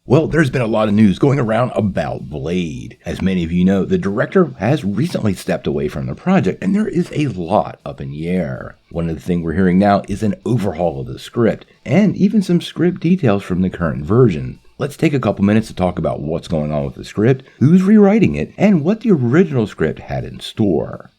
Well, there's been a lot of news going around about Blade. As many of you know, the director has recently stepped away from the project, and there is a lot up in the air. One of the things we're hearing now is an overhaul of the script, and even some script details from the current version. Let's take a couple minutes to talk about what's going on with the script, who's rewriting it, and what the original script had in store.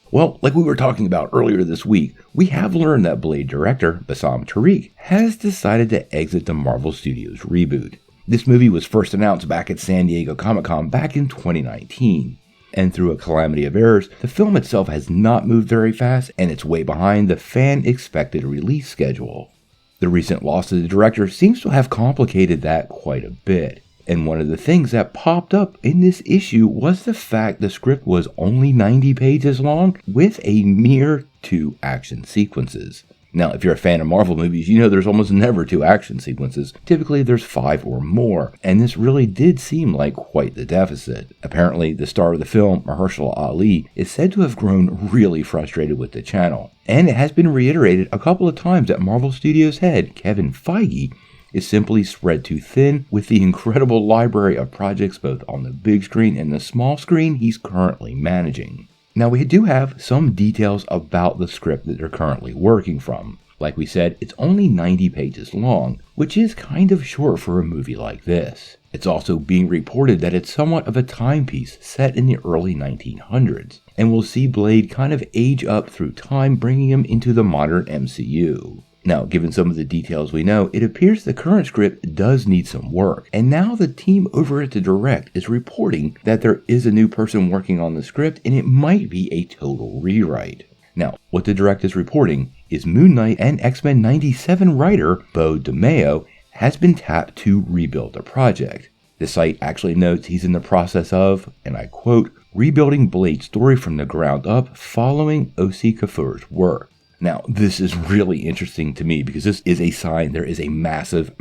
Well, like we were talking about earlier this week, we have learned that Blade director Sam Raimi has decided to exit the Marvel Studios reboot. This movie was first announced back at San Diego Comic-Con back in 2019. And through a calamity of errors, the film itself has not moved very fast and it's way behind the fan-expected release schedule. The recent loss of the director seems to have complicated that quite a bit. And one of the things that popped up in this issue was the fact the script was only 90 pages long with a mere 2 action sequences. Now, if you're a fan of Marvel movies, you know there's almost never 2 action sequences. Typically there's 5 or more, and this really did seem like quite the deficit. Apparently, the star of the film, Mahershala Ali, is said to have grown really frustrated with the channel. And it has been reiterated a couple of times that Marvel Studios head, Kevin Feige, is simply spread too thin with the incredible library of projects both on the big screen and the small screen he's currently managing. Now, we do have some details about the script that they're currently working from. Like we said, it's only 90 pages long, which is kind of short for a movie like this. It's also being reported that it's somewhat of a timepiece set in the early 1900s, and we'll see Blade kind of age up through time, bringing him into the modern MCU. Now, given some of the details we know, it appears the current script does need some work, and now the team over at The Direct is reporting that there is a new person working on the script and it might be a total rewrite. Now, what The Direct is reporting is Moon Knight and X-Men 97 writer Beau DeMayo has been tapped to rebuild the project. The site actually notes he's in the process of, and I quote, rebuilding Blade's story from the ground up following O.C. Kafur's work. Now, this is really interesting to me because this is a sign there is a massive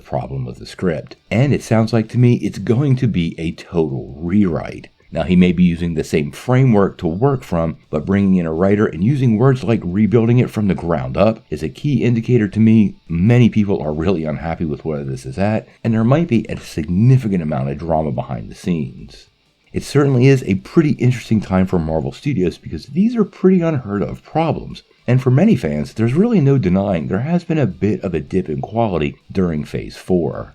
problem with the script. And it sounds like to me it's going to be a total rewrite. Now, he may be using the same framework to work from, but bringing in a writer and using words like rebuilding it from the ground up is a key indicator to me. Many people are really unhappy with where this is at, and there might be a significant amount of drama behind the scenes. It certainly is a pretty interesting time for Marvel Studios because these are pretty unheard of problems. And for many fans, there's really no denying there has been a bit of a dip in quality during Phase 4.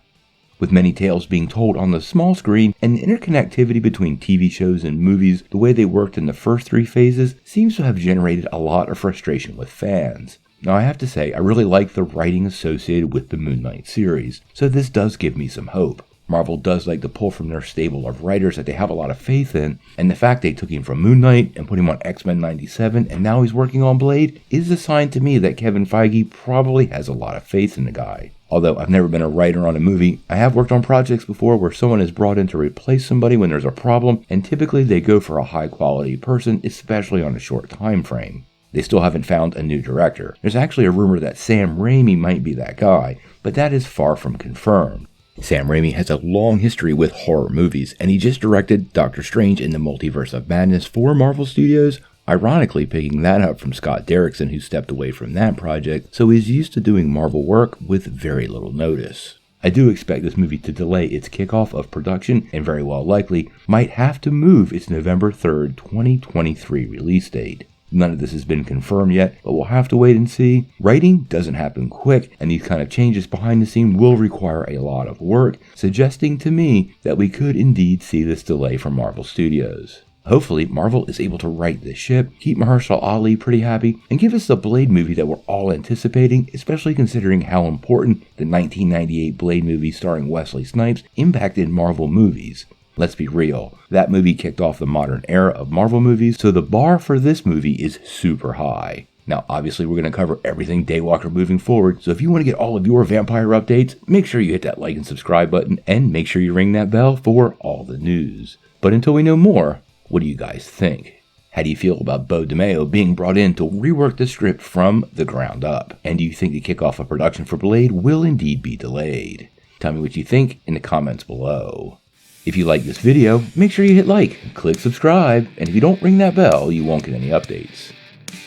With many tales being told on the small screen and the interconnectivity between TV shows and movies, the way they worked in the first 3 phases seems to have generated a lot of frustration with fans. Now, I have to say, I really like the writing associated with the Moon Knight series, so this does give me some hope. Marvel does like to pull from their stable of writers that they have a lot of faith in, and the fact they took him from Moon Knight and put him on X-Men 97 and now he's working on Blade is a sign to me that Kevin Feige probably has a lot of faith in the guy. Although I've never been a writer on a movie, I have worked on projects before where someone is brought in to replace somebody when there's a problem, and typically they go for a high quality person, especially on a short time frame. They still haven't found a new director. There's actually a rumor that Sam Raimi might be that guy, but that is far from confirmed. Sam Raimi has a long history with horror movies, and he just directed Doctor Strange in the Multiverse of Madness for Marvel Studios, ironically picking that up from Scott Derrickson, who stepped away from that project, so he's used to doing Marvel work with very little notice. I do expect this movie to delay its kickoff of production and very well likely might have to move its November 3rd, 2023 release date. None of this has been confirmed yet, but we'll have to wait and see. Writing doesn't happen quick, and these kind of changes behind the scene will require a lot of work, suggesting to me that we could indeed see this delay from Marvel Studios. Hopefully, Marvel is able to right this ship, keep Mahershala Ali pretty happy, and give us the Blade movie that we're all anticipating, especially considering how important the 1998 Blade movie starring Wesley Snipes impacted Marvel movies. Let's be real, that movie kicked off the modern era of Marvel movies, so the bar for this movie is super high. Now, obviously, we're going to cover everything Daywalker moving forward, so if you want to get all of your vampire updates, make sure you hit that like and subscribe button, and make sure you ring that bell for all the news. But until we know more, what do you guys think? How do you feel about Beau DeMayo being brought in to rework the script from the ground up? And do you think the kickoff of production for Blade will indeed be delayed? Tell me what you think in the comments below. If you like this video, make sure you hit like, click subscribe, and if you don't ring that bell, you won't get any updates.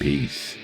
Peace.